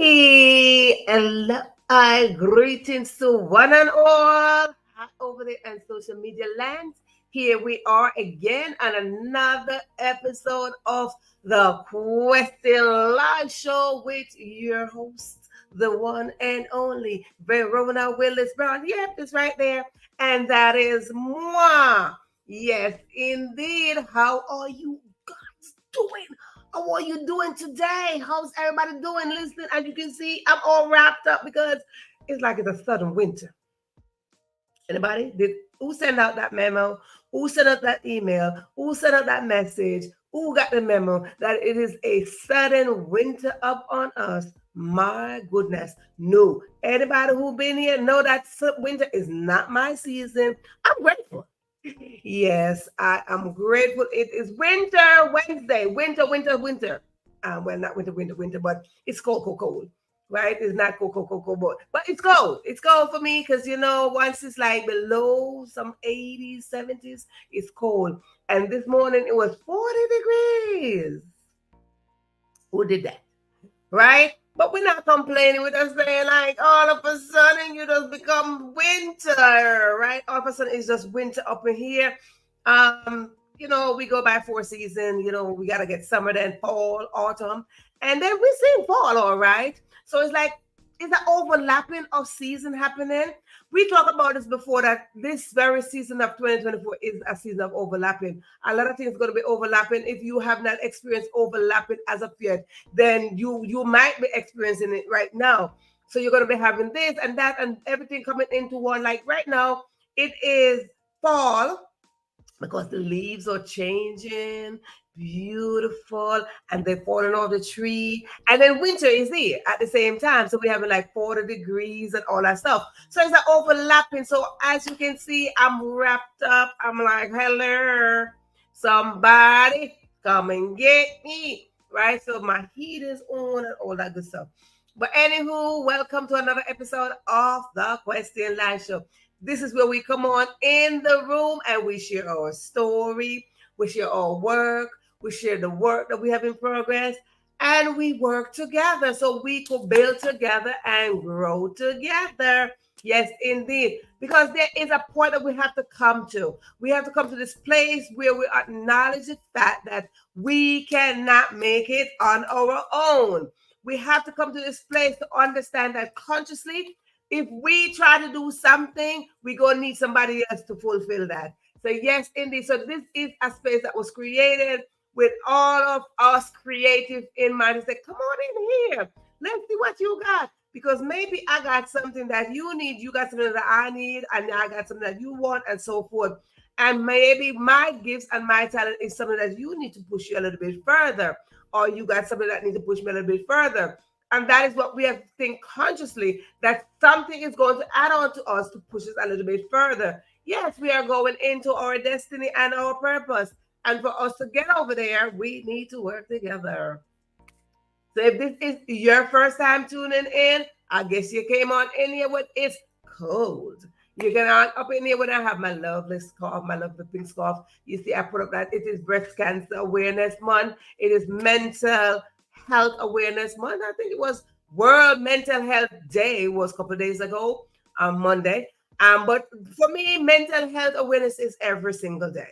Hello, greetings to one and all over there on social media land. Here we are again on another episode of the Question Live Show with your host, the one and only Verona Willis-Brown. Yep, it's right there. And that is moi. Yes, indeed. How are you guys doing? How are you doing today? How's everybody doing? Listening, as you can see, I'm all wrapped up because it's like it's a sudden winter. Anybody? Who sent out that memo? Who sent out that email? Who sent out that message? Who got the memo that it is a sudden winter up on us? My goodness. No. Anybody who been here know that winter is not my season. I'm grateful. Yes, I am grateful. It is Winter Wednesday. Winter. Well, not winter, but it's cold. Right? It's not cold, but it's cold. It's cold for me because, once it's like below some 80s, 70s, it's cold. And this morning it was 40 degrees. Who did that? Right? But we're not complaining. We're just saying, like, all of a sudden, you just become winter, right? All of a sudden, it's just winter up in here. We go by 4 seasons. We got to get summer, then fall, autumn. And then we see fall, all right? So it's like, is that overlapping of season happening? We talked about this before, that this very season of 2024 is a season of overlapping. A lot of things are going to be overlapping. If you have not experienced overlapping as of yet, then you might be experiencing it right now. So you're going to be having this and that and everything coming into one. Like right now, it is fall because the leaves are changing, beautiful, and they're falling off the tree. And then winter is here at the same time. So we're having like 40 degrees and all that stuff. So it's like overlapping. So as you can see, I'm wrapped up. I'm like, hello, somebody come and get me. Right? So my heat is on and all that good stuff. But anywho, welcome to another episode of the Question Live Show. This is where we come on in the room and we share our story, we share our work, we share the work that we have in progress, and we work together so we could build together and grow together. Yes, indeed. Because there is a point that we have to come to. We have to come to this place where we acknowledge the fact that we cannot make it on our own. We have to come to this place to understand that consciously, if we try to do something, we're going to need somebody else to fulfill that. So yes, indeed. So this is a space that was created with all of us creative in mind. It's like, come on in here. Let's see what you got. Because maybe I got something that you need. You got something that I need. And I got something that you want and so forth. And maybe my gifts and my talent is something that you need to push you a little bit further. Or you got something that needs to push me a little bit further. And that is what we have to think consciously, that something is going to add on to us to push us a little bit further. Yes, we are going into our destiny and our purpose. And for us to get over there, we need to work together. So if this is your first time tuning in, I guess you came on in here with it's cold. You get on up in here when I have my lovely scarf, my lovely pink scarf. You see, I put up that it is Breast Cancer Awareness Month. It is Mental Health Awareness Month. I think it was World Mental Health Day was a couple of days ago on Monday. But for me, mental health awareness is every single day.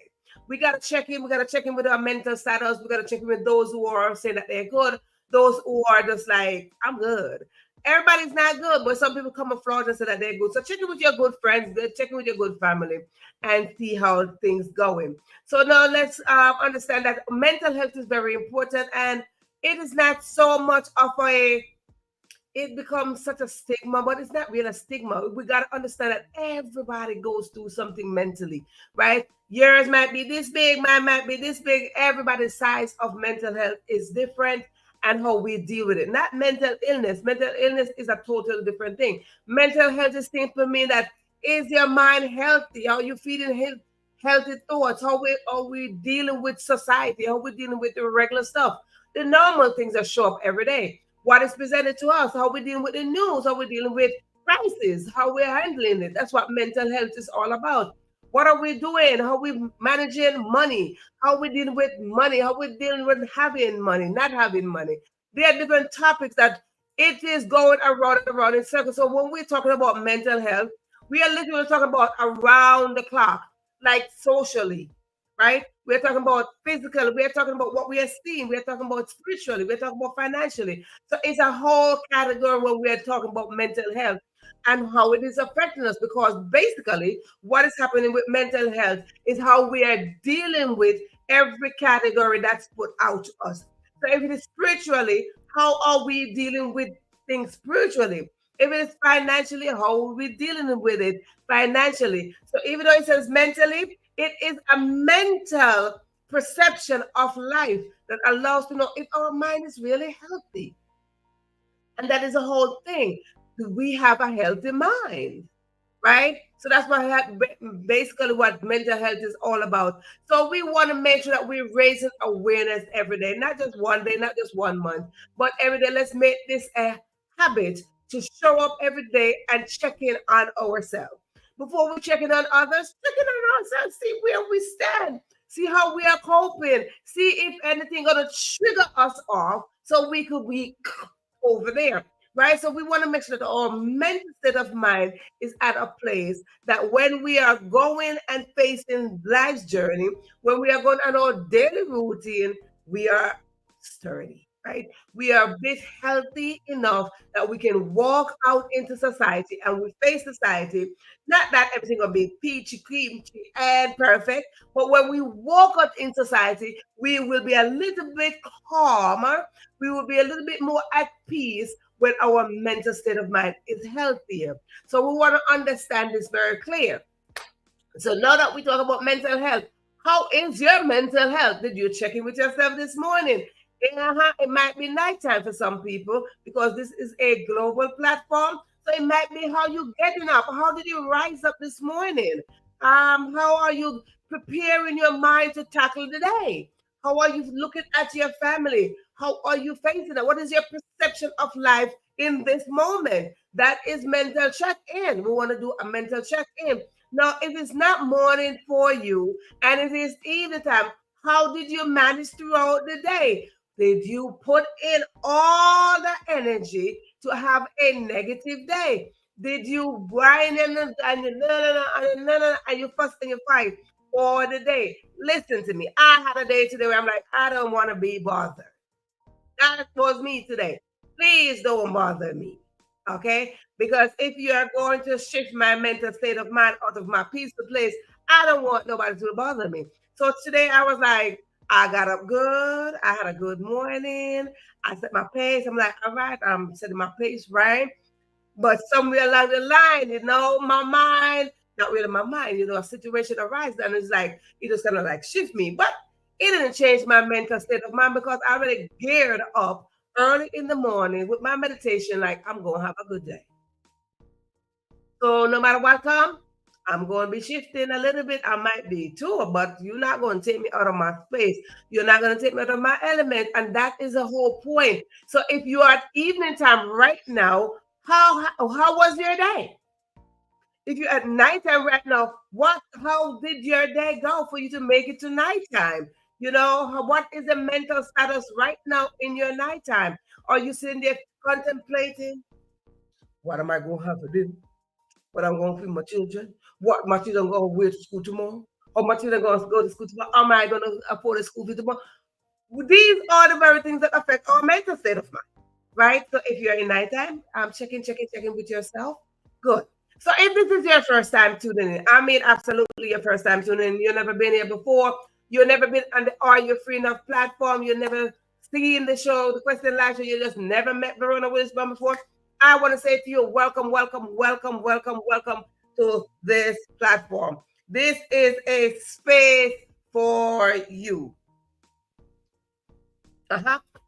We got to check in. We got to check in with our mental status. We got to check in with those who are saying that they're good. Those who are just like, I'm good. Everybody's not good, but some people come afloat and say that they're good. So check in with your good friends, check in with your good family and see how things going. So now let's understand that mental health is very important, and it is not so much of it becomes such a stigma, but it's not really a stigma. We got to understand that everybody goes through something mentally, right? Yours might be this big, mine might be this big. Everybody's size of mental health is different, and how we deal with it. Not mental illness. Mental illness is a totally different thing. Mental health is simply mean that, is your mind healthy? Are you feeling healthy thoughts? How we dealing with society? How we dealing with the regular stuff? The normal things that show up every day. What is presented to us? How we dealing with the news? How we dealing with crisis? How we're handling it? That's what mental health is all about. What are we doing? How we managing money? How we dealing with money? How we dealing with having money, not having money? There are different topics that It is going around and around in circles. So when we're talking about mental health, we are literally talking about around the clock, like socially, right? We're talking about physical. We're talking about what we are seeing. We're talking about spiritually. We're talking about financially. So it's a whole category when we're talking about mental health and how it is affecting us. Because basically, what is happening with mental health is how we are dealing with every category that's put out to us. So if it is spiritually, how are we dealing with things spiritually? If it is financially, how are we dealing with it financially? So even though it says mentally, it is a mental perception of life that allows to know if our mind is really healthy. And that is the whole thing. Do we have a healthy mind? Right? So that's basically what mental health is all about. So we want to make sure that we're raising awareness every day, not just one day, not just 1 month, but every day. Let's make this a habit to show up every day and check in on ourselves. Before we check in on others, check in on ourselves, see where we stand, see how we are coping, see if anything gonna trigger us off so we could be over there. Right? So we want to make sure that our mental state of mind is at a place that when we are going and facing life's journey, when we are going on our daily routine, we are sturdy, right? We are a bit healthy enough that we can walk out into society and we face society. Not that everything will be peachy, peachy, and perfect, but when we walk out in society, we will be a little bit calmer. We will be a little bit more at peace when our mental state of mind is healthier. So we want to understand this very clear. So now that we talk about mental health, how is your mental health? Did you check in with yourself this morning? It might be nighttime for some people because this is a global platform. So it might be how you getting up. How did you rise up this morning? How are you preparing your mind to tackle the day? How are you looking at your family? How are you facing it? What is your perception of life in this moment? That is mental check-in. We want to do a mental check-in. Now, if it's not morning for you and it is evening time, how did you manage throughout the day? Did you put in all the energy to have a negative day? Did you whine and you and you fuss and you fight for the day? Listen to me. I had a day today where I'm like, I don't want to be bothered. That was me today. Please don't bother me. Okay? Because if you are going to shift my mental state of mind out of my peaceful place, I don't want nobody to bother me. So today I was like, I got up good. I had a good morning. I set my pace. I'm like, all right, I'm setting my pace right. But somewhere along the line, my mind, not really my mind, a situation arises and it's like, it just kind of like shift me. But it didn't change my mental state of mind because I already geared up early in the morning with my meditation, like I'm going to have a good day. So no matter what comes, I'm going to be shifting a little bit. I might be too, but you're not going to take me out of my space. You're not going to take me out of my element. And that is the whole point. So if you are at evening time right now, how was your day? If you're at nighttime right now, how did your day go for you to make it to nighttime? What is the mental status right now in your nighttime? Are you sitting there contemplating, what am I going to have to do? What I'm going to feed my children? What my children going to wear to school tomorrow? Or my children going to go to school tomorrow? Am I going to afford a school fee tomorrow? These are the very things that affect our mental state of mind, right? So if you're in nighttime, checking with yourself. Good. So if this is your first time tuning in, absolutely your first time tuning in. You've never been here before. You've never been on the Are You Free Enough platform. You've never seen the show, the Question Live Show. You just never met Verona Willis-Brown before. I want to say to you, welcome, welcome, welcome, welcome, welcome to this platform. This is a space for you.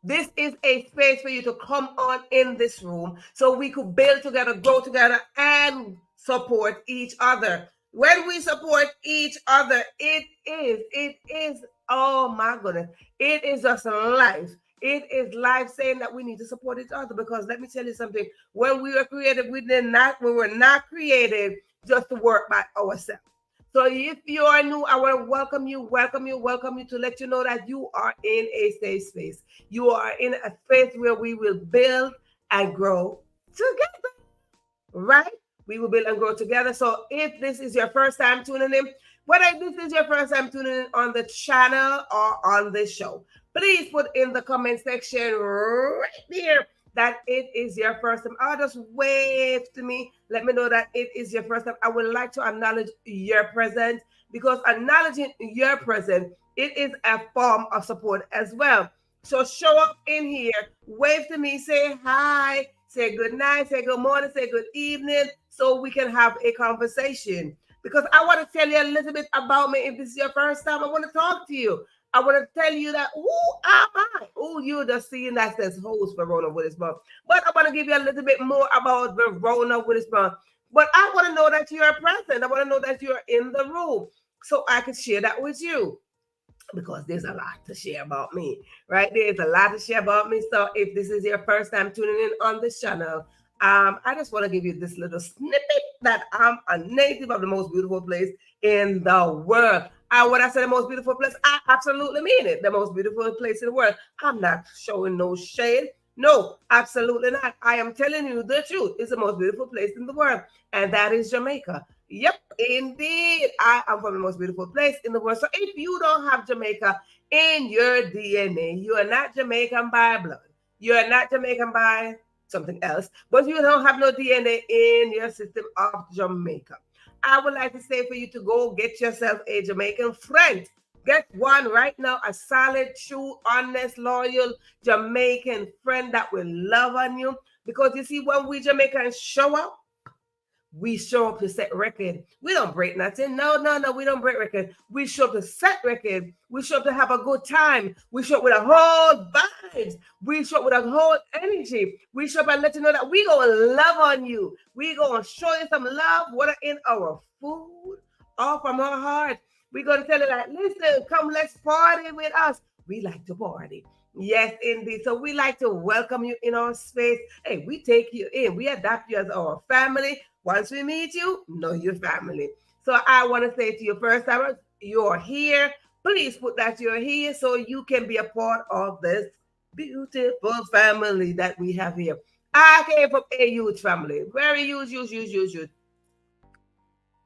This is a space for you to come on in this room so we could build together, grow together, and support each other. When we support each other, it is, oh my goodness, it is just life. It is life saying that we need to support each other because let me tell you something. When we were created, we were not created just to work by ourselves. So if you are new, I want to welcome you to let you know that you are in a safe space. You are in a space where we will build and grow together, right? We will build and grow together. So if this is your first time tuning in, whether this is your first time tuning in on the channel or on the show, please put in the comment section right there that it is your first time. Or just wave to me. Let me know that it is your first time. I would like to acknowledge your presence, because acknowledging your presence, it is a form of support as well. So show up in here, wave to me, say hi, say good night, say good morning, say good evening, so we can have a conversation. Because I want to tell you a little bit about me. If this is your first time, I want to talk to you. I want to tell you that who am I? Oh, you're just seeing that says host Verona Willis-Brown. But I want to give you a little bit more about Verona Willis-Brown. But I want to know that you're present. I want to know that you're in the room, so I can share that with you, because there's a lot to share about me, right? There's a lot to share about me. So if this is your first time tuning in on this channel, I just want to give you this little snippet that I'm a native of the most beautiful place in the world. And when I say the most beautiful place, I absolutely mean it. The most beautiful place in the world. I'm not showing no shade. No, absolutely not. I am telling you the truth. It's the most beautiful place in the world, and that is Jamaica. Yep, indeed. I am from the most beautiful place in the world. So if you don't have Jamaica in your DNA, you are not Jamaican by blood. You are not Jamaican by something else, but you don't have no DNA in your system of Jamaica. I would like to say for you to go get yourself a Jamaican friend. Get one right now, a solid, true, honest, loyal Jamaican friend that will love on you. Because you see, when we Jamaicans show up, we show up to set record. We don't break nothing. No, no, no. We don't break record. We show up to set record. We show up to have a good time. We show up with a whole vibes. We show up with a whole energy. We show up and let you know that we gonna love on you. We gonna show you some love, whether in our food or from our heart. We gonna tell you that, listen, come, let's party with us. We like to party. Yes, indeed. So we like to welcome you in our space. Hey, we take you in. We adopt you as our family. Once we meet you, know your family. So I want to say to you, first timers, you're here. Please put that you're here so you can be a part of this beautiful family that we have here. I came from a huge family, very huge.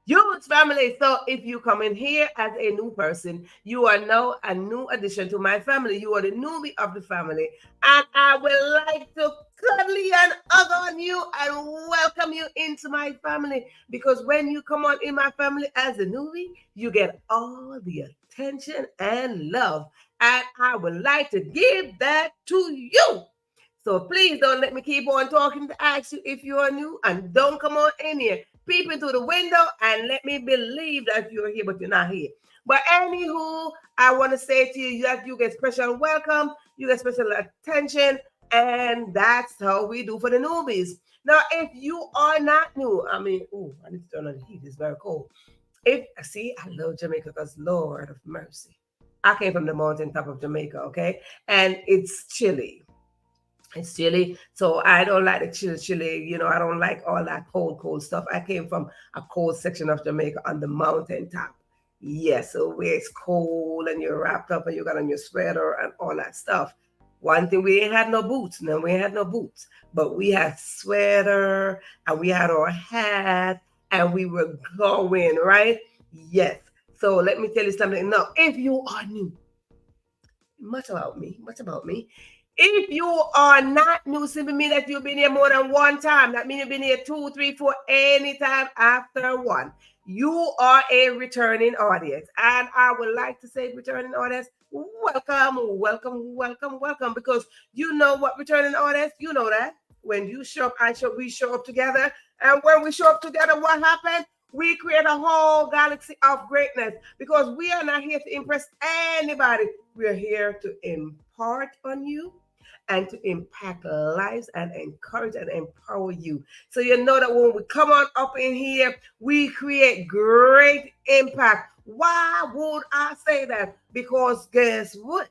Huge family. So if you come in here as a new person, you are now a new addition to my family. You are the newbie of the family. And I would like to cuddly and hug on you and welcome you into my family. Because when you come on in my family as a newbie, you get all the attention and love. And I would like to give that to you. So please don't let me keep on talking to ask you if you are new, and don't come on in here peeping through the window and let me believe that you're here, but you're not here. But anywho, I want to say to you that you get special welcome, you get special attention, and that's how we do for the newbies. Now, if you are not new, I mean, oh, I need to turn on the heat. It's very cold. If see, I love Jamaica because Lord of mercy, I came from the mountain top of Jamaica, okay, and it's chilly. It's chilly, so I don't like the chilly. I don't like all that cold stuff. I came from a cold section of Jamaica on the mountain top. Yes, so where it's cold and you're wrapped up and you got on your sweater and all that stuff. One thing, we ain't had no boots. No, we ain't had no boots, but we had sweater and we had our hat and we were going, right? Yes. So let me tell you something. Now, if you are new, much about me. If you are not new, simply mean that you've been here more than one time. That means you've been here 2, 3, 4, anytime after one. You are a returning audience. And I would like to say, returning audience, welcome. Because you know what, returning audience, you know that. When you show up, we show up together. And when we show up together, what happens? We create a whole galaxy of greatness, because we are not here to impress anybody. We're here to impart on you and to impact lives and encourage and empower you. So you know that when we come on up in here, we create great impact. Why would I say that? Because guess what?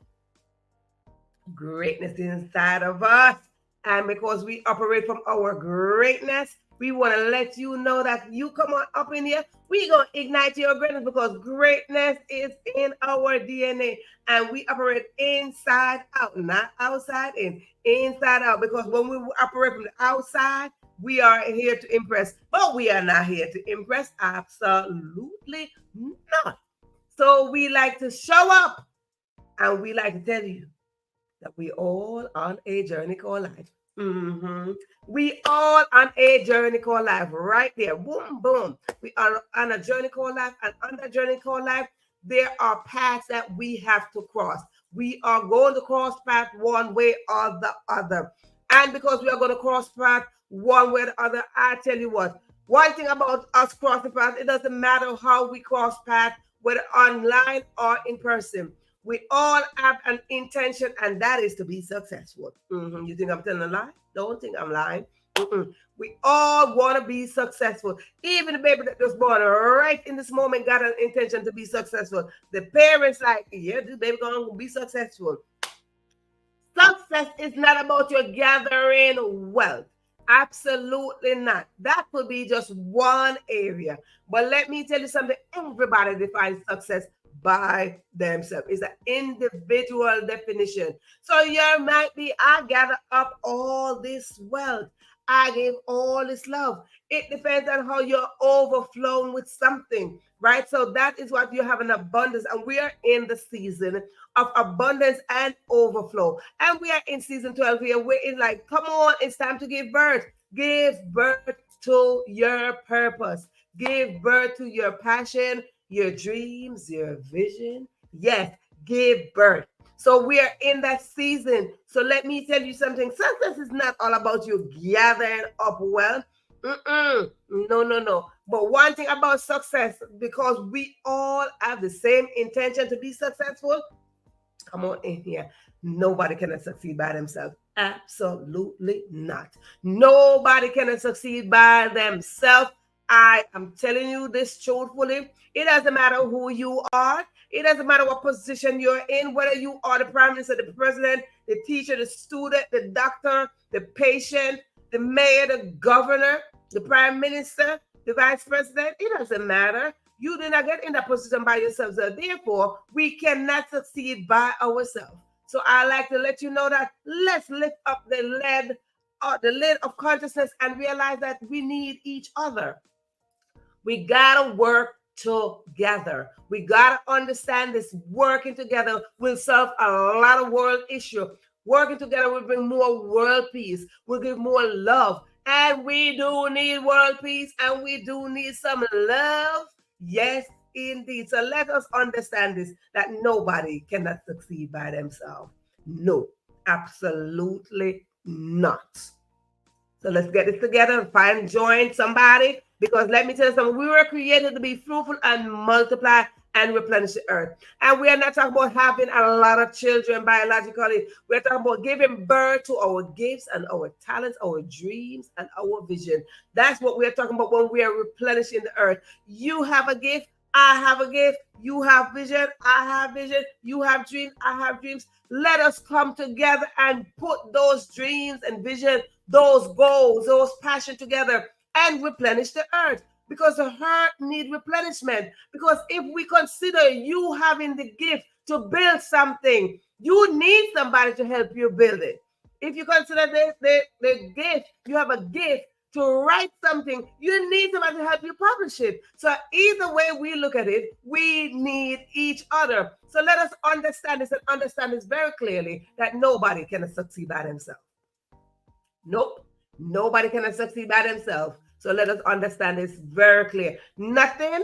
Greatness inside of us. And because we operate from our greatness, We want to let you know that you come on up in here. We're going to ignite your greatness because greatness is in our DNA and we operate inside out, not outside in, inside out. Because when we operate from the outside, we are here to impress, but we are not here to impress. Absolutely not. So we like to show up and we like to tell you that we all on a journey called life. We all on a journey called life right there. Boom, boom. We are on a journey called life, and on that journey called life, there are paths that we have to cross. We are going to cross path one way or the other. And because we are going to cross path one way or the other, I tell you what, one thing about us crossing path, it doesn't matter how we cross path, whether online or in person. We all have an intention, and that is to be successful. You think I'm telling a lie? Don't think I'm lying. We all want to be successful. Even the baby that was born right in this moment got an intention to be successful. The parents like, yeah, this baby gonna be successful. Success is not about your gathering wealth. Absolutely not. That could be just one area. But let me tell you something. Everybody defines success by themselves. It's an individual definition. So you might be, I gather up all this wealth. I give all this love. It depends on how you're overflowing with something, right? So that is what you have an abundance. And we are in the season of abundance and overflow. And we are in season 12 here. We're in like, come on, it's time to give birth. Give birth to your purpose. Give birth to your passion, your dreams, your vision. Yes, give birth. So we are in that season. So let me tell you something. Success is not all about you gathering up wealth. No, no, no. But one thing about success, because we all have the same intention to be successful, come on in here. Nobody can succeed by themselves. Absolutely not. Nobody can succeed by themselves. I am telling you this truthfully. It doesn't matter who you are. It doesn't matter what position you're in, whether you are the prime minister, the president, the teacher, the student, the doctor, the patient, the mayor, the governor, the prime minister, the vice president. It doesn't matter. You did not get in that position by yourself. So therefore, we cannot succeed by ourselves. So I like to let you know that let's lift up the lid of consciousness and realize that we need each other. We gotta work together. We gotta understand this. Working together will solve a lot of world issues. Working together will bring more world peace. Will give more love. And we do need world peace, and we do need some love. Yes, indeed. So let us understand this, that nobody cannot succeed by themselves. No, absolutely not. So let's get this together and join somebody, because let me tell you something. We were created to be fruitful and multiply and replenish the earth. And we are not talking about having a lot of children biologically. We're talking about giving birth to our gifts and our talents, our dreams, and our vision. That's what we're talking about when we are replenishing the earth. You have a gift. I have a gift. You have vision. I have vision. You have dreams. I have dreams. Let us come together and put those dreams and vision, those goals, those passion together and replenish the earth. Because the earth needs replenishment. Because if we consider you having the gift to build something, you need somebody to help you build it. If you consider the gift, you have a gift to write something, you need somebody to help you publish it. So either way we look at it, we need each other. So let us understand this and understand this very clearly, that nobody can succeed by themselves. Nope. Nobody can succeed by themselves. So let us understand this very clear. Nobody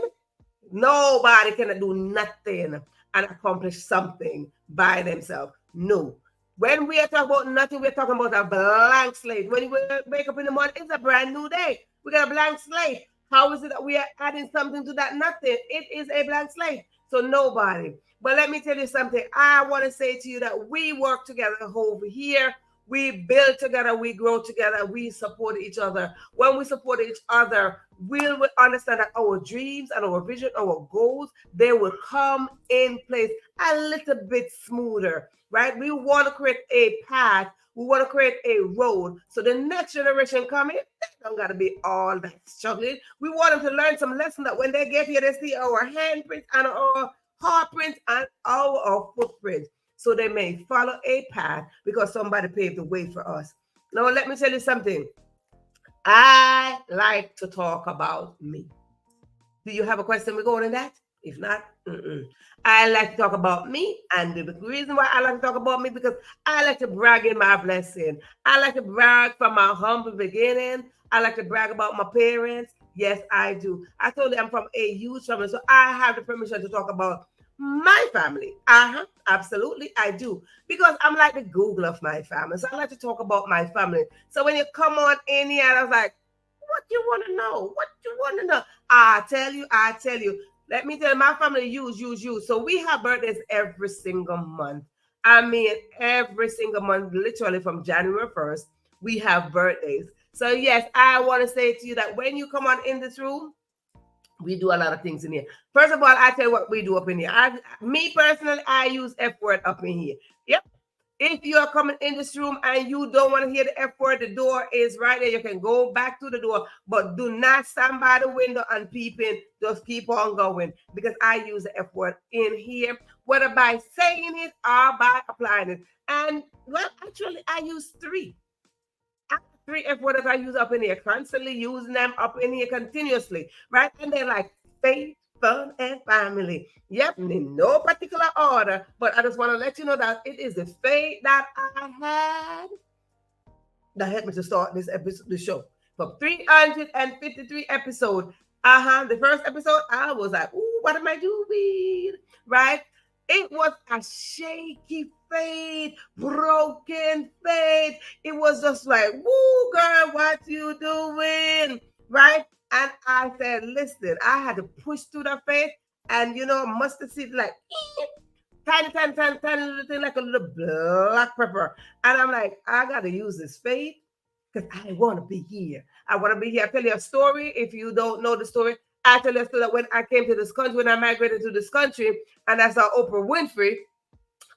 can do nothing and accomplish something by themselves. No. When we are talking about nothing, we're talking about a blank slate. When we wake up in the morning, it's a brand new day. We got a blank slate. How is it that we are adding something to that nothing? It is a blank slate. So nobody. But let me tell you something. I want to say to you that we work together over here. We build together, we grow together, we support each other. When we support each other, we'll understand that our dreams and our vision, our goals, they will come in place a little bit smoother, right? We want to create a path. We want to create a road. So the next generation coming, don't gotta be all that struggling. We want them to learn some lesson that when they get here, they see our handprints and our heart prints and our footprints. So they may follow a path because somebody paved the way for us. Now, let me tell you something. I like to talk about me. Do you have a question regarding that? If not, I like to talk about me, and the reason why I like to talk about me because I like to brag in my blessing. I like to brag from my humble beginning. I like to brag about my parents. Yes, I do. I told you I'm from a huge family, so I have the permission to talk about my family. Absolutely, I do because I'm like the Google of my family. So I like to talk about my family. So when you come on in here, I was like, what you want to know? What you want to know? I tell you, I tell you. Let me tell you, my family use. So we have birthdays every single month. I mean, every single month, literally from January 1st, we have birthdays. So yes, I want to say to you that when you come on in this room, we do a lot of things in here. First of all, I tell you what we do up in here. Me personally, I use F word up in here. Yep. If you are coming in this room and you don't want to hear the F word, the door is right there. You can go back to the door, but do not stand by the window and peep in. Just keep on going because I use the F word in here, whether by saying it or by applying it. And well, actually, I use three. I have three F words I use up in here, constantly using them up in here continuously, right? And they're like faith, fun, and family. Yep, in no particular order, but I just want to let you know that it is the faith that I had that helped me to start this episode, the show. From 353 episodes. The first episode, I was like, ooh, what am I doing? Right? It was a shaky faith, broken faith. It was just like, woo, girl, what you doing? Right? And I said, listen, I had to push through the faith and, mustard seed like, tiny little thing like a little black pepper. And I'm like, I got to use this faith because I want to be here. I want to be here. I'll tell you a story. If you don't know the story, I tell you a story that when I came to this country, when I migrated to this country, and I saw Oprah Winfrey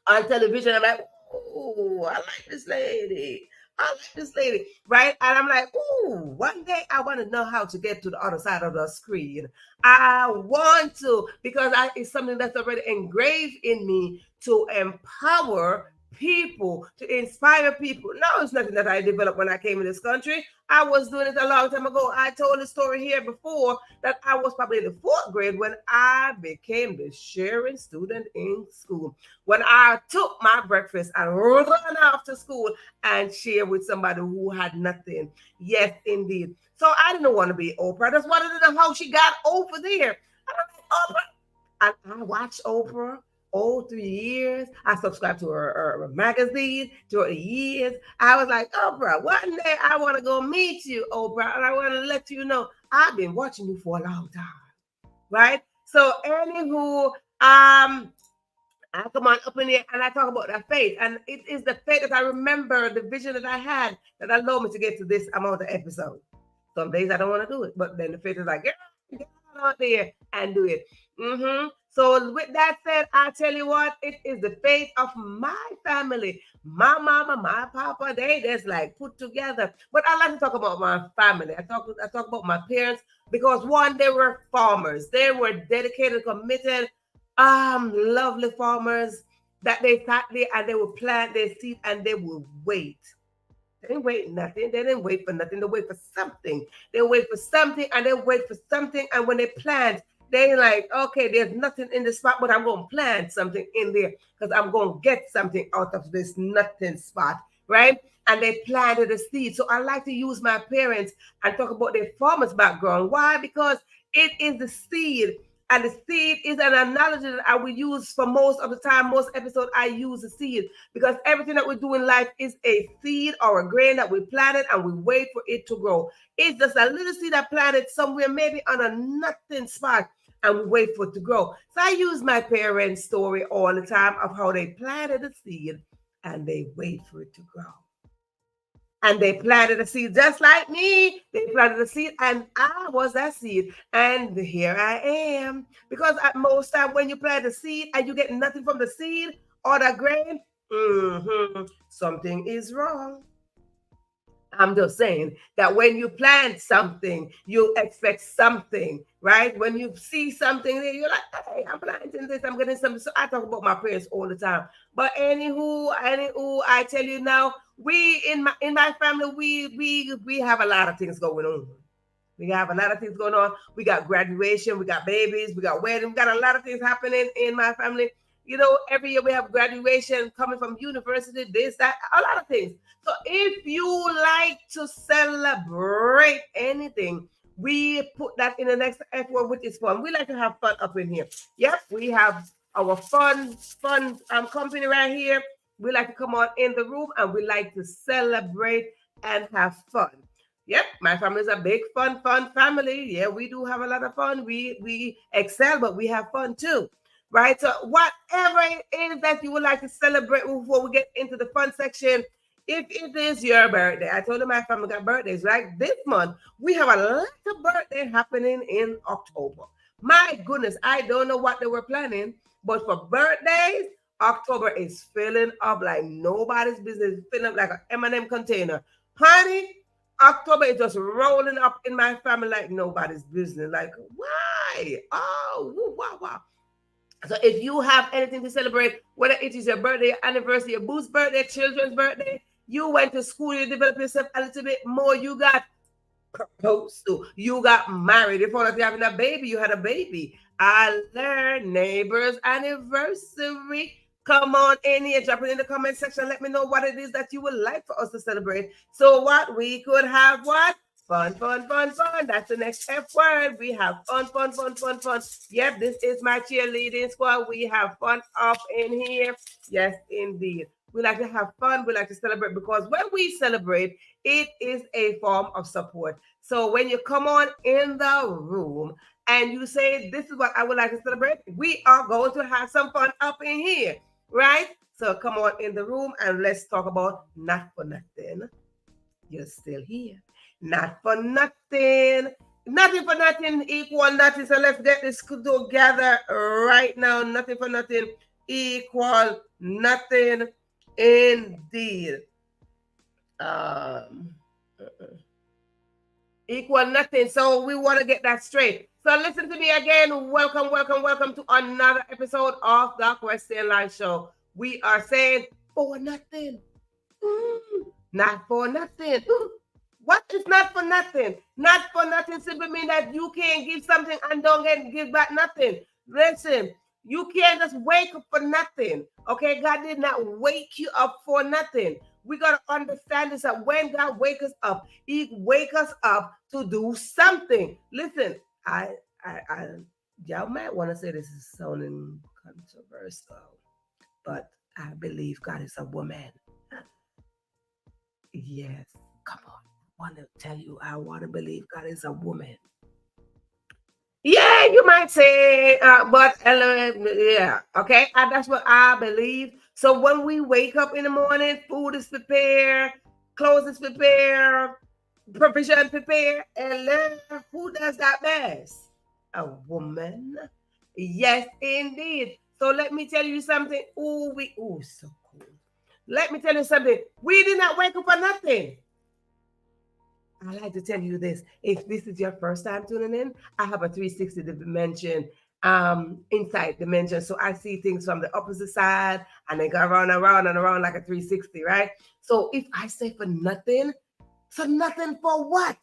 on television, I'm like, ooh, I like this lady. I like this lady, right? And I'm like, ooh, one day I want to know how to get to the other side of the screen. I want to, because it's something that's already engraved in me to empower people, to inspire people. No, it's nothing that I developed when I came in this country. I was doing it a long time ago. I told the story here before that I was probably in the fourth grade when I became the sharing student in school. When I took my breakfast and ran off to school and share with somebody who had nothing. Yes, indeed. So I didn't want to be Oprah. I just wanted to know how she got over there. And I'm like, Oprah. And I watched Oprah. 3 years. I subscribed to her magazine through the years. I was like, Oprah, one day I want to go meet you, Oprah, and I want to let you know I've been watching you for a long time, right? So, anywho, I come on up in here and I talk about that faith, and it is the faith that I remember, the vision that I had that allowed me to get to this amount of episodes. Some days I don't want to do it, but then the faith is like, get out there and do it. So with that said, I tell you what, it is the faith of my family. My mama, my papa, they just like put together. But I like to talk about my family. I talk about my parents because one, they were farmers. They were dedicated, committed, lovely farmers that they sat there and they would plant their seed and they would wait. They didn't wait nothing. They didn't wait for nothing. They wait for something. They wait for something and they wait for something. And when they plant, they like, okay, there's nothing in the spot, but I'm going to plant something in there because I'm going to get something out of this nothing spot, right? And they planted a seed. So I like to use my parents and talk about their farmer's background. Why? Because it is the seed. And the seed is an analogy that I will use for most of the time. Most episodes, I use the seed because everything that we do in life is a seed or a grain that we planted and we wait for it to grow. It's just a little seed I planted somewhere, maybe on a nothing spot, and we wait for it to grow. So I use my parents' story all the time of how they planted a seed and they wait for it to grow. And they planted a seed just like me. They planted a seed and I was that seed. And here I am. Because at most time when you plant a seed and you get nothing from the seed or the grain, something is wrong. I'm just saying that when you plant something, you expect something, right? When you see something, you're like, hey, I'm planting this, I'm getting something. So I talk about my parents all the time. But anywho, I tell you now, we in my family, we have a lot of things going on. We have a lot of things going on. We got graduation, we got babies, we got wedding, we got a lot of things happening in my family. You know, every year we have graduation coming from university, this, that, a lot of things. So if you like to celebrate anything, we put that in the next F word, which is fun. We like to have fun up in here. Yep, we have our fun company right here. We like to come on in the room and we like to celebrate and have fun. Yep, my family is a big fun family. Yeah, we do have a lot of fun. We excel, but we have fun too. Right? So whatever it is that you would like to celebrate before we get into the fun section, if it is your birthday, I told you my family got birthdays, right? This month we have a lot of birthday happening in October. My goodness, I don't know what they were planning, but for birthdays, October is filling up like nobody's business, filling up like an M&M container. Honey, October is just rolling up in my family like nobody's business. Like, why? Oh, wow, wow. So if you have anything to celebrate, whether it is your birthday, anniversary, your boo's birthday, children's birthday, you went to school, you developed yourself a little bit more, you got proposed to, you got married, you found out you're having a baby, you had a baby. I learned neighbor's anniversary. Come on in here, drop it in the comment section. Let me know what it is that you would like for us to celebrate. So what we could have what? Fun. That's the next F word. We have fun. Yep, this is my cheerleading squad. We have fun up in here. Yes, indeed. We like to have fun. We like to celebrate because when we celebrate, it is a form of support. So when you come on in the room and you say, this is what I would like to celebrate, we are going to have some fun up in here, right? So come on in the room and let's talk about not for nothing. You're still here. Not for nothing. Nothing for nothing equal nothing. So let's get this together right now. Nothing for nothing equal nothing indeed. Equal nothing. So we want to get that straight. So listen to me again. Welcome to another episode of the Question Line Show. We are saying for nothing. Not for nothing. What is not for nothing? Not for nothing simply means that you can't give something and don't give back nothing. Listen, you can't just wake up for nothing. Okay, God did not wake you up for nothing. We got to understand this that when God wakes us up, He wake us up to do something. Listen, y'all might want to say this is sounding controversial, but I believe God is a woman. Yes, come on. I want to tell you, I want to believe God is a woman. Yeah, you might say, but yeah, okay, and that's what I believe. So when we wake up in the morning, food is prepared, clothes is prepared, provision prepared, and then who does that best? A woman. Yes, indeed. So let me tell you something. So cool. Let me tell you something. We did not wake up for nothing. I like to tell you this. If this is your first time tuning in, I have a 360 dimension, inside dimension. So I see things from the opposite side and they go around and around like a 360, right? So if I say for nothing, so nothing for what?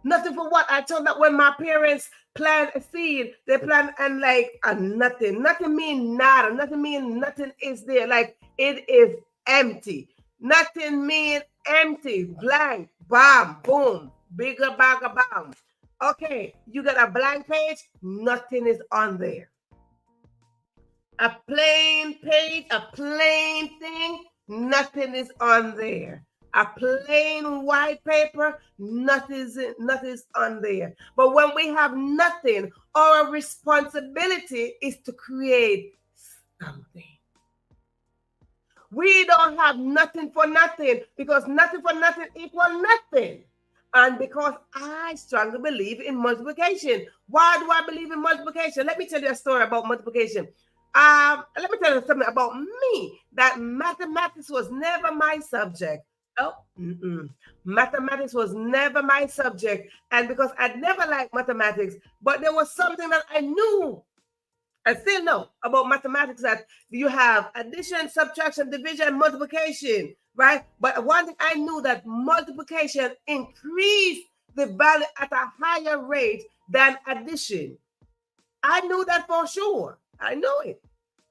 Nothing for what? I told that when my parents plant a seed, they plant and like a nothing. Nothing mean nada. Nothing mean nothing is there. Like it is empty. Nothing mean empty, blank, bam, boom, bigger bag of bam. Okay, you got a blank page, nothing is on there. A plain page, a plain thing, nothing is on there. A plain white paper, nothing's on there. But when we have nothing, our responsibility is to create something. We don't have nothing for nothing because nothing for nothing equals nothing. And because I strongly believe in multiplication. Why do I believe in multiplication? Let me tell you a story about multiplication. Let me tell you something about me, that mathematics was never my subject. Oh, mathematics was never my subject. And because I'd never liked mathematics, but there was something that I knew, I still know about mathematics, that you have addition, subtraction, division, multiplication, right? But one thing I knew, that multiplication increased the value at a higher rate than addition. I knew that for sure. I know it.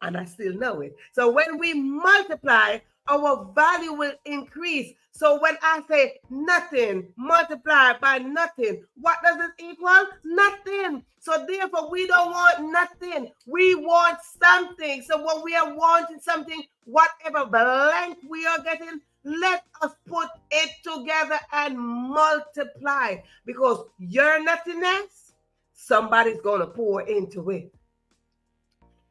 And I still know it. So when we multiply, our value will increase. So when I say nothing multiplied by nothing, what does it equal? Nothing. So therefore, we don't want nothing. We want something. So when we are wanting something, whatever blank we are getting, let us put it together and multiply. Because your nothingness, somebody's going to pour into it.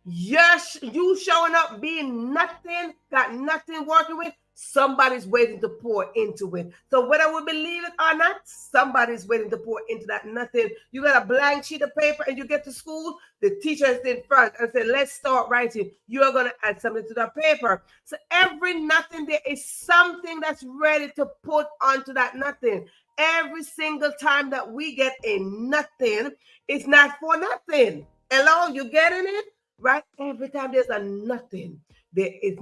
Yes, you showing up being nothing, got nothing working with, somebody's waiting to pour into it. So whether we believe it or not, somebody's waiting to pour into that nothing. You got a blank sheet of paper and you get to school, the teacher is in front and say, let's start writing. You are going to add something to that paper. So every nothing, there is something that's ready to put onto that nothing. Every single time that we get a nothing, it's not for nothing. Hello, you getting it? Right? Every time there's a nothing, there is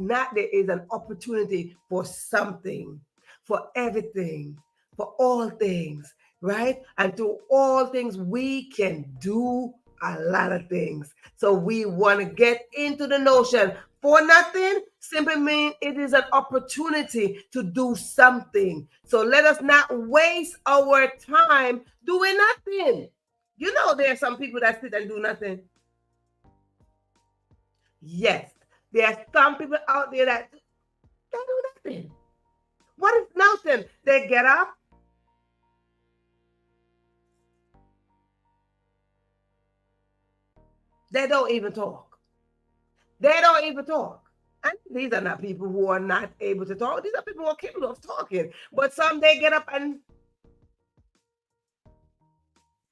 an opportunity for something, for everything, for all things, right? And to all things, we can do a lot of things. So we want to get into the notion, for nothing simply means it is an opportunity to do something. So let us not waste our time doing nothing. You know, there are some people that sit and do nothing. Yes, there are some people out there that they do nothing. What is nothing? They get up. They don't even talk. They don't even talk. And these are not people who are not able to talk. These are people who are capable of talking. But some they get up and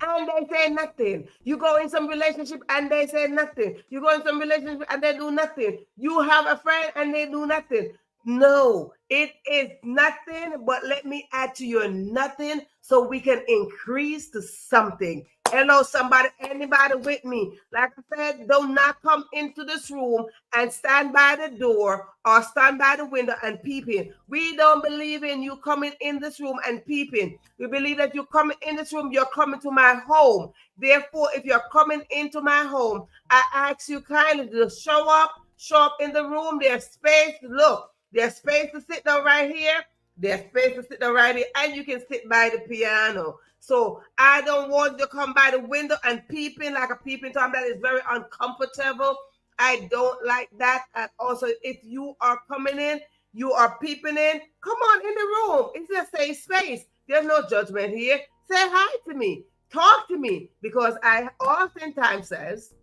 they say nothing. You go in some relationship and they say nothing. You go in some relationship and they do nothing. You have a friend and they do nothing. No, it is nothing, but let me add to your nothing so we can increase to something. Hello, somebody, anybody with me? Like I said, do not come into this room and stand by the door or stand by the window and peeping. We don't believe in you coming in this room and peeping. We believe that you coming in this room, you're coming to my home. Therefore, if you're coming into my home, I ask you kindly to show up in the room. There's space. Look, there's space to sit down right here. There's space to sit down right here, and you can sit by the piano. So I don't want you to come by the window and peeping like a peeping Tom. That is very uncomfortable. I don't like that. And also, if you are coming in, you are peeping in, come on in the room. It's a safe space. There's no judgment here. Say hi to me. Talk to me. Because I oftentimes says,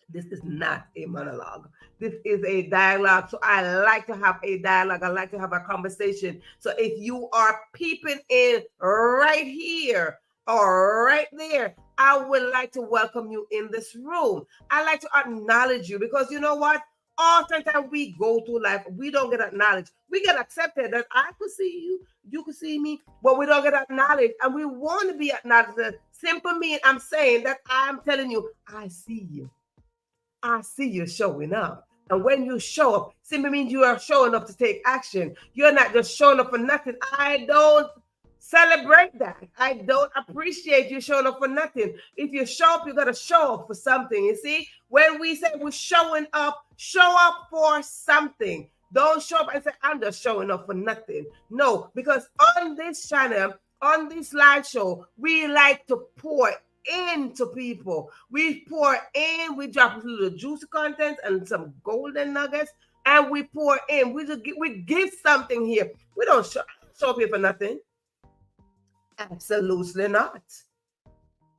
this is not a monologue. This is a dialogue. So I like to have a dialogue. I like to have a conversation. So if you are peeping in right here or right there, I would like to welcome you in this room. I like to acknowledge you because you know what? Oftentimes we go through life, we don't get acknowledged. We get accepted that I could see you, you could see me, but we don't get acknowledged. And we want to be acknowledged. Simple mean I'm saying that I'm telling you, I see you. I see you showing up. And when you show up, simply means you are showing up to take action. You're not just showing up for nothing. I don't celebrate that. I don't appreciate you showing up for nothing. If you show up, you got to show up for something. You see, when we say we're showing up, show up for something. Don't show up and say, I'm just showing up for nothing. No, because on this channel, on this live show, we like to pour into people. We pour in, we drop a little juicy content and some golden nuggets, and we pour in. We give something here. We don't show up here for nothing. Absolutely not.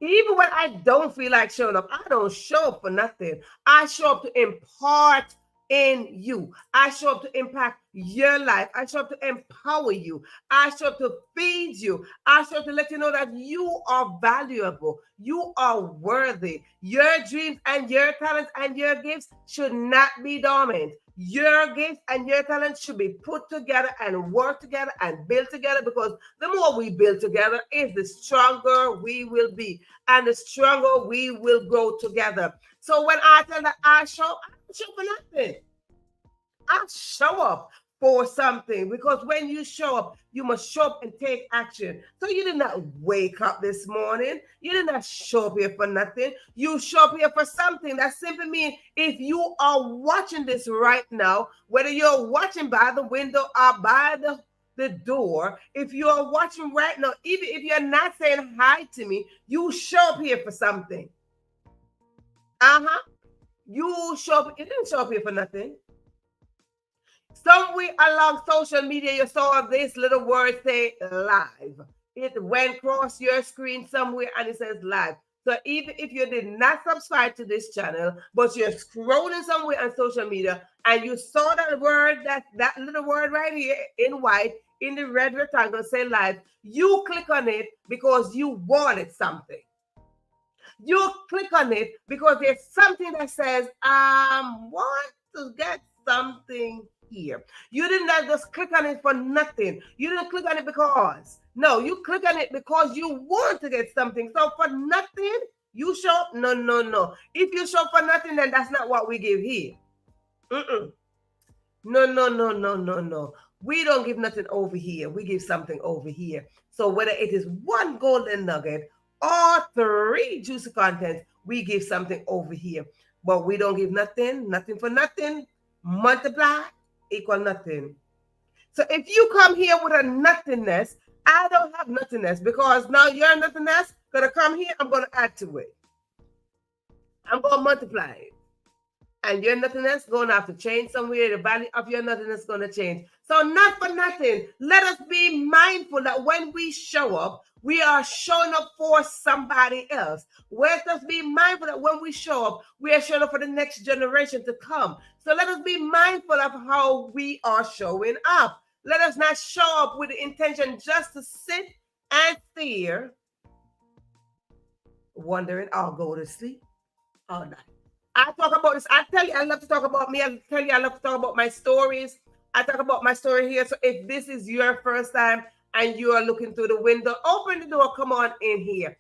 Even when I don't feel like showing up, I don't show up for nothing. I show up to impart in you. I show up to impact your life. I show up to empower you. I show up to feed you. I show up to let you know that you are valuable. You are worthy. Your dreams and your talents and your gifts should not be dormant. Your gifts and your talents should be put together and work together and build together, because the more we build together is the stronger we will be, and the stronger we will grow together. So when I tell that I don't show for nothing. I show up for something, because when you show up, you must show up and take action. So you did not wake up this morning. You did not show up here for nothing. You show up here for something. That simply means if you are watching this right now, whether you're watching by the window or by the door, if you're watching right now, even if you're not saying hi to me, you show up here for something. Uh-huh. You show up, you didn't show up here for nothing. Somewhere along social media, you saw this little word say live. It went across your screen somewhere and it says live. So even if you did not subscribe to this channel, but you're scrolling somewhere on social media and you saw that word, that little word right here in white, in the red rectangle, say live, you click on it because you wanted something. You click on it because there's something that says, want to get something here. You did not just click on it for nothing. You didn't click on it because. No, you click on it because you want to get something. So for nothing, you show up? No, no, no. If you show up for nothing, then that's not what we give here. Mm-mm. No, no, no, no, no, no. We don't give nothing over here. We give something over here. So whether it is one golden nugget or 3 juicy contents, we give something over here. But we don't give nothing for nothing. Multiply equal nothing. So if you come here with a nothingness, I don't have nothingness, because now your nothingness gonna come here, I'm gonna add to it. I'm gonna multiply it. And your nothingness going to have to change somewhere. The value of your nothingness is going to change. So not for nothing, let us be mindful that when we show up, we are showing up for somebody else. Let us be mindful that when we show up, we are showing up for the next generation to come. So let us be mindful of how we are showing up. Let us not show up with the intention just to sit and stare, wondering, I'll go to sleep all night. I talk about this. I tell you, I love to talk about me. I tell you, I love to talk about my stories. I talk about my story here. So if this is your first time and you are looking through the window, open the door, come on in here.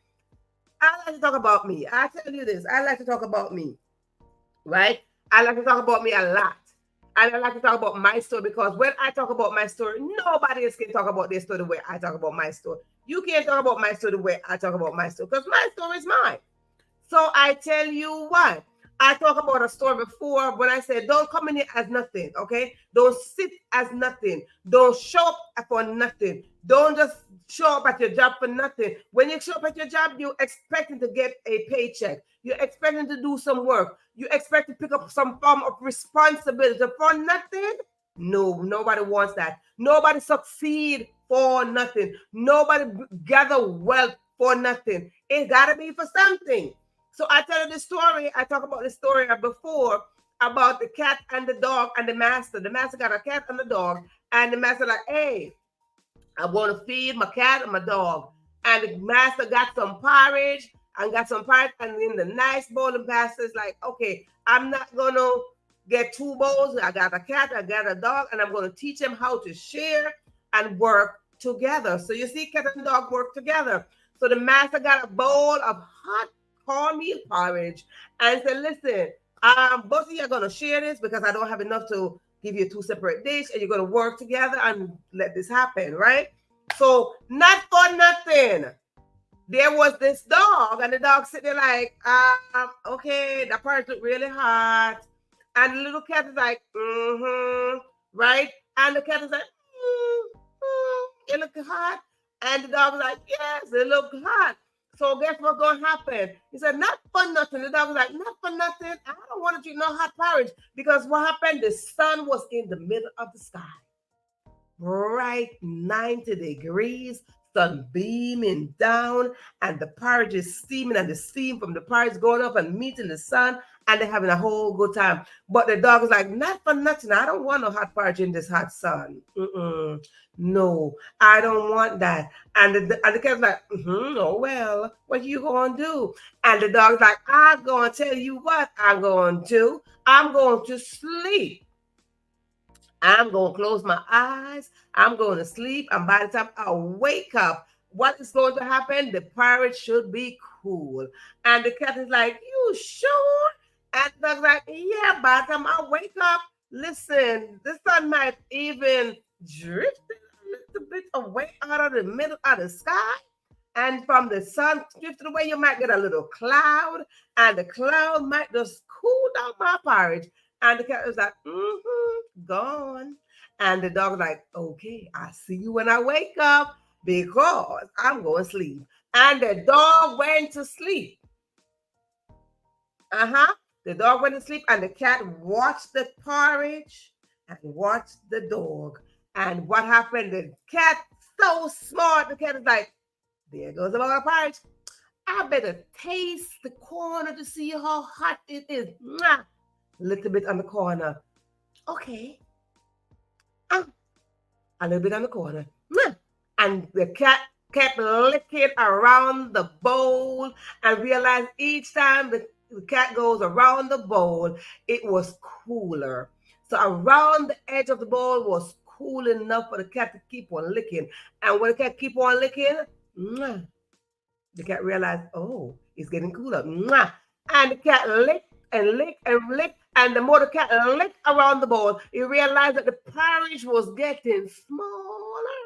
I like to talk about me. I tell you this, I like to talk about me, right? I like to talk about me a lot. And I like to talk about my story, because when I talk about my story, nobody else can talk about their story the way I talk about my story. You can't talk about my story the way I talk about my story, because my story is mine. So I tell you what, I talked about a story before when I said, don't come in here as nothing, okay? Don't sit as nothing. Don't show up for nothing. Don't just show up at your job for nothing. When you show up at your job, you're expecting to get a paycheck. You're expecting to do some work. You expect to pick up some form of responsibility for nothing. No, nobody wants that. Nobody succeed for nothing. Nobody gather wealth for nothing. It got to be for something. So I tell you the story. I talk about the story before about the cat and the dog and the master. The master got a cat and a dog, and the master like, hey, I want to feed my cat and my dog. And the master got some porridge and in the nice bowl, and master is like, okay, I'm not gonna get 2 bowls. I got a cat, I got a dog, and I'm gonna teach him how to share and work together. So you see, cat and dog work together. So the master got a bowl of hot cornmeal porridge and said, listen, both of you are going to share this because I don't have enough to give you 2 separate dishes, and you're going to work together and let this happen, right? So not for nothing, there was this dog, and the dog sitting there like, okay, the porridge look really hot. And the little cat is like, right? And the cat is like, it look hot. And the dog was like, yes, it look hot. So guess what's going to happen? He said, not for nothing. The dog was like, not for nothing. I don't want to drink no hot porridge. Because what happened? The sun was in the middle of the sky. Bright 90 degrees, sun beaming down, and the porridge is steaming, and the steam from the porridge going up and meeting the sun, and they're having a whole good time. But the dog is like, not for nothing. I don't want no hot porridge in this hot sun. No, I don't want that. And the cat's like, oh, well, what you going to do? And the dog's like, I'm going to tell you what I'm going to do. I'm going to sleep. I'm going to close my eyes. I'm going to sleep. And by the time I wake up, what is going to happen? The porridge should be cool. And the cat is like, you sure? And the dog's like, yeah, by the time I wake up, listen, the sun might even drift a little bit away out of the middle of the sky. And from the sun drifting away, you might get a little cloud, and the cloud might just cool down my porridge. And the cat was like, gone. And the dog was like, okay, I'll see you when I wake up because I'm going to sleep. And the dog went to sleep. The dog went to sleep, and the cat watched the porridge and watched the dog. And what happened? The cat, so smart, the cat is like, there goes the ball of porridge. I better taste the corner to see how hot it is. Mwah! Little bit on the corner. Okay. A little bit on the corner. Mwah! And the cat kept licking around the bowl and realized each time the cat goes around the bowl, it was cooler. So around the edge of the bowl was cool enough for the cat to keep on licking. And when the cat keep on licking, the cat realized, oh, it's getting cooler. And the cat licked and licked and licked. And the more the cat licked around the bowl, he realized that the porridge was getting smaller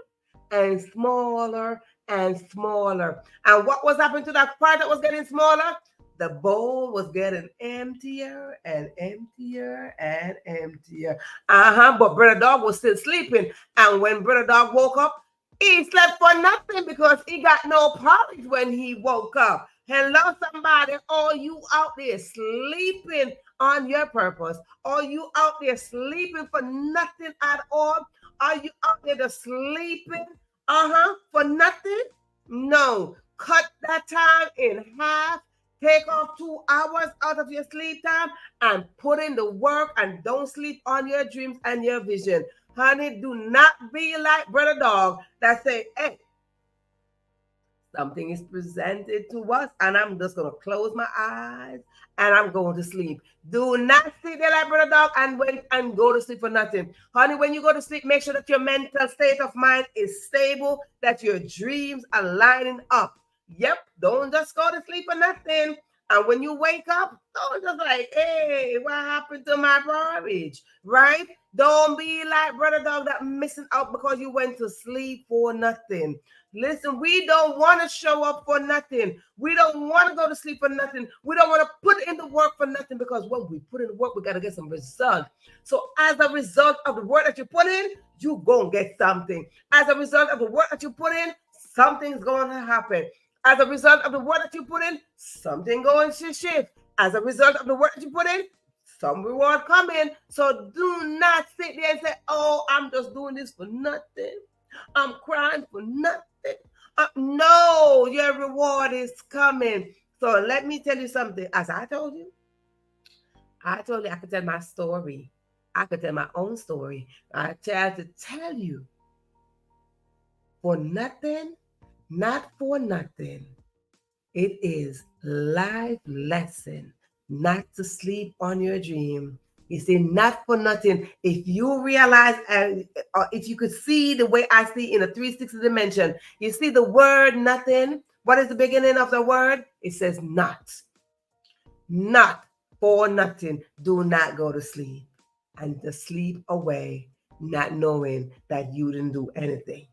and smaller and smaller. And what was happening to that porridge that was getting smaller? The bowl was getting emptier and emptier and emptier. But Brother Dog was still sleeping. And when Brother Dog woke up, he slept for nothing because he got no porridge when he woke up. Hello, somebody. All you out there sleeping on your purpose? Are you out there sleeping for nothing at all? Are you out there just sleeping? For nothing? No. Cut that time in half. Take off 2 hours out of your sleep time and put in the work, and don't sleep on your dreams and your vision. Honey, do not be like Brother Dog that say, hey, something is presented to us, and I'm just going to close my eyes and I'm going to sleep. Do not sit there like Brother Dog and go to sleep for nothing. Honey, when you go to sleep, make sure that your mental state of mind is stable, that your dreams are lining up. Yep, don't just go to sleep for nothing. And when you wake up, don't just like, hey, what happened to my porridge, right? Don't be like Brother Dog that missing out because you went to sleep for nothing. Listen, we don't want to show up for nothing. We don't want to go to sleep for nothing. We don't want to put in the work for nothing, because when we put in the work, we got to get some result. So as a result of the work that you put in, you going to get something. As a result of the work that you put in, something's going to happen. As a result of the work that you put in, something going to shift. As a result of the work that you put in, some reward coming. So do not sit there and say, oh, I'm just doing this for nothing. I'm crying for nothing. No, your reward is coming. So let me tell you something. As I told you I could tell my story. I could tell my own story. I tried to tell you, for nothing, not for nothing. It is life lesson not to sleep on your dream. You see, not for nothing. If you realize, if you could see the way I see in a 360 dimension, you see the word nothing. What is the beginning of the word? It says not. Not for nothing. Do not go to sleep and just sleep away, not knowing that you didn't do anything.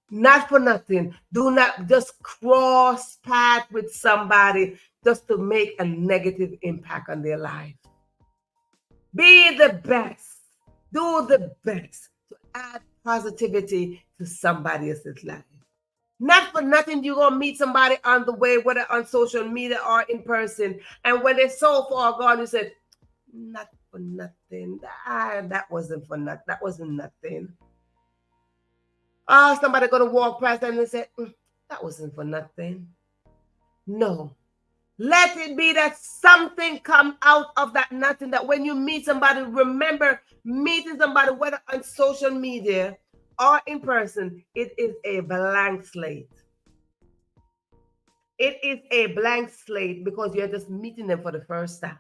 Not for nothing. Do not just cross path with somebody just to make a negative impact on their life. Be the best. Do the best to add positivity to somebody else's life. Not for nothing, you're going to meet somebody on the way, whether on social media or in person. And when they're so far gone, you said, not for nothing. That wasn't for nothing. That wasn't nothing. Oh, somebody going to walk past them and say, that wasn't for nothing. No. Let it be that something come out of that nothing, that when you meet somebody, remember meeting somebody, whether on social media or in person, it is a blank slate. It is a blank slate because you're just meeting them for the first time.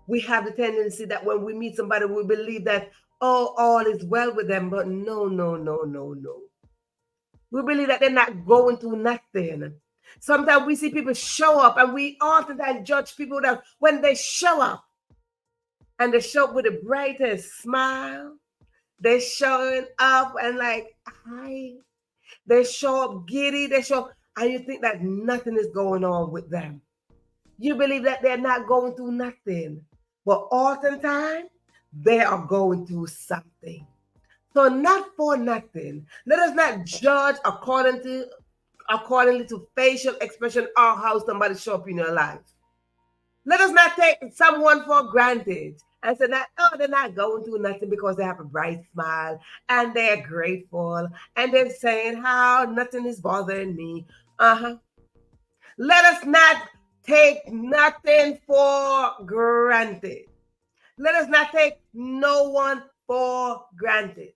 We have the tendency that when we meet somebody, we believe that, oh, all is well with them. But no, no, no, no, no. We believe that they're not going through nothing. Sometimes we see people show up and we oftentimes judge people that when they show up and they show up with the brightest smile, they're showing up and like, hi. They show up giddy, they show up, and you think that nothing is going on with them. You believe that they're not going through nothing. But oftentimes, they are going through something. So not for nothing. Let us not judge accordingly to facial expression or how somebody show up in your life. Let us not take someone for granted and say that, oh, they're not going through nothing because they have a bright smile and they're grateful and they're saying how nothing is bothering me. Let us not take nothing for granted. Let us not take no one for granted.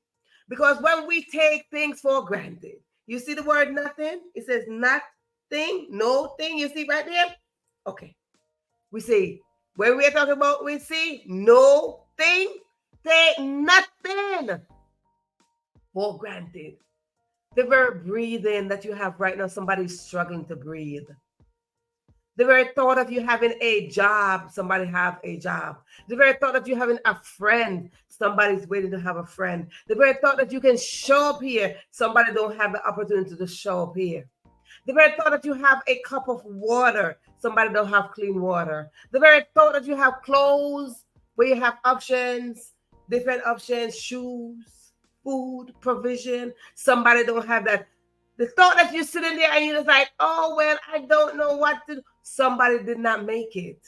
Because when we take things for granted, you see the word nothing? It says nothing, no thing. You see right there? Okay. We see, when we're talking about, we see no thing, take nothing for granted. The very breathing that you have right now, somebody's struggling to breathe. The very thought of you having a job, somebody have a job. The very thought of you having a friend, somebody's waiting to have a friend. The very thought that you can show up here, somebody don't have the opportunity to show up here. The very thought that you have a cup of water, somebody don't have clean water. The very thought that you have clothes, where you have options, different options, shoes, food, provision, somebody don't have that. The thought that you're sitting there and you're just like, oh, well, I don't know what to do. Somebody did not make it.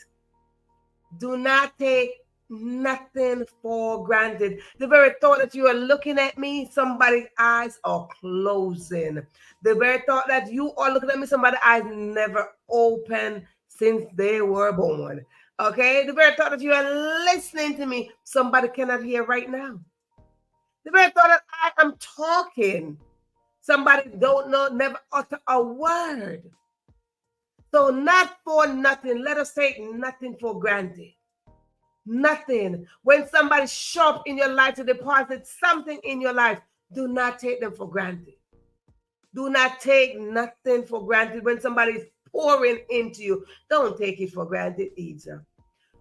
Do not take nothing for granted. The very thought that you are looking at me, somebody's eyes are closing. The very thought that you are looking at me, somebody's eyes never opened since they were born. Okay? The very thought that you are listening to me, somebody cannot hear right now. The very thought that I am talking, somebody don't know, never utter a word. So not for nothing. Let us take nothing for granted. Nothing. When somebody show up in your life to deposit something in your life, do not take them for granted. Do not take nothing for granted. When somebody's pouring into you, don't take it for granted either.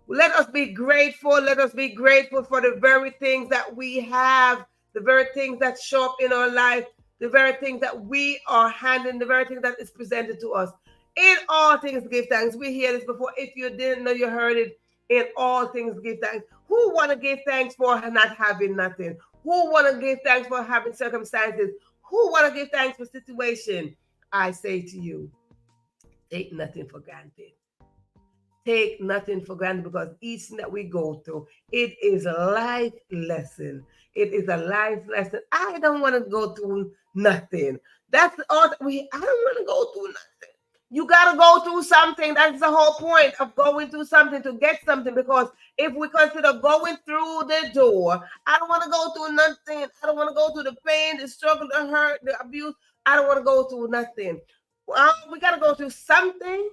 Let us be grateful. Let us be grateful for the very things that we have, the very things that show up in our life, the very things that we are handling, the very things that is presented to us. In all things, give thanks. We hear this before. If you didn't know, you heard it. In all things, give thanks. Who want to give thanks for not having nothing? Who want to give thanks for having circumstances? Who want to give thanks for situation? I say to you, take nothing for granted. Take nothing for granted, because each thing that we go through, it is a life lesson. It is a life lesson. I don't want to go through nothing. That's all I don't want to go through nothing. You got to go through something. That's the whole point of going through something, to get something. Because if we consider going through the door, I don't want to go through nothing. I don't want to go through the pain, the struggle, the hurt, the abuse. I don't want to go through nothing. Well, we got to go through something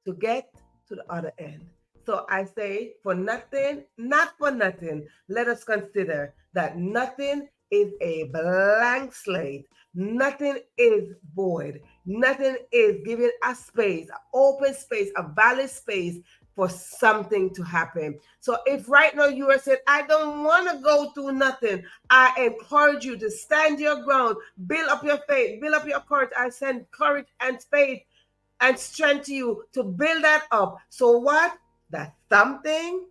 to get to the other end. So I say, for nothing, not for nothing, let us consider that nothing is a blank slate. Nothing is void. Nothing is given a space, an open space, a valid space for something to happen. So if right now you are saying, I don't want to go through nothing, I encourage you to stand your ground, build up your faith, build up your courage. I send courage and faith and strength to you to build that up. So what? That something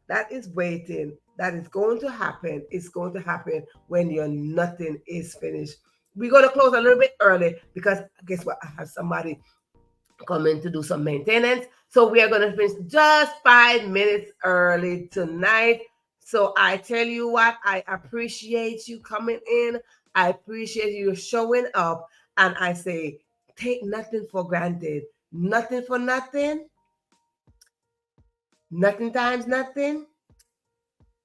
that is waiting, that is going to happen, is going to happen when your nothing is finished. We're going to close a little bit early because guess what? I have somebody coming to do some maintenance. So we are going to finish just 5 minutes early tonight. So I tell you what, I appreciate you coming in. I appreciate you showing up. And I say, take nothing for granted. Nothing for nothing. Nothing times nothing.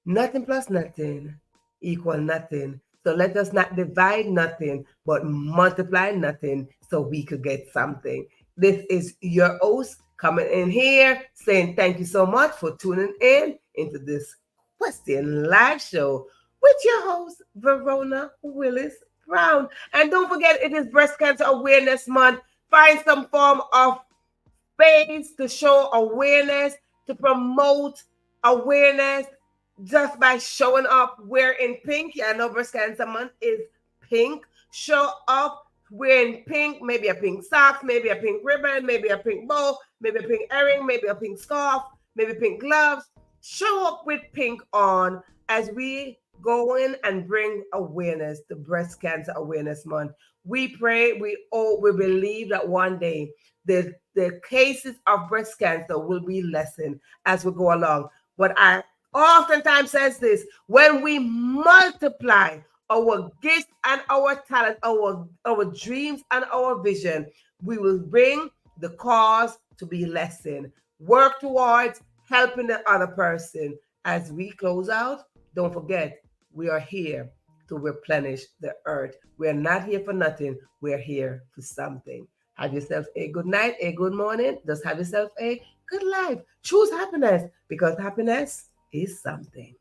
Nothing plus nothing equal nothing. So let us not divide nothing, but multiply nothing so we could get something. This is your host coming in here saying thank you so much for tuning in into this Question Live Show with your host, Verona Willis-Brown. And don't forget, it is Breast Cancer Awareness Month. Find some form of space to show awareness, to promote awareness just by showing up wearing pink. Yeah, I know Breast Cancer Month is pink. Show up wearing pink, maybe a pink sock, maybe a pink ribbon, maybe a pink bow, maybe a pink earring, maybe a pink scarf, maybe pink gloves. Show up with pink on as we go in and bring awareness to Breast Cancer Awareness Month. We pray, we believe that one day the cases of breast cancer will be lessened as we go along. But I oftentimes says this: when we multiply our gifts and our talent, our dreams and our vision, we will bring the cause to be lessened. Work towards helping the other person. As we close out, don't forget, we are here to replenish the earth. We're not here for nothing. We're here for something. Have yourself a good night, a good morning. Just have yourself a good life. Choose happiness because happiness is something.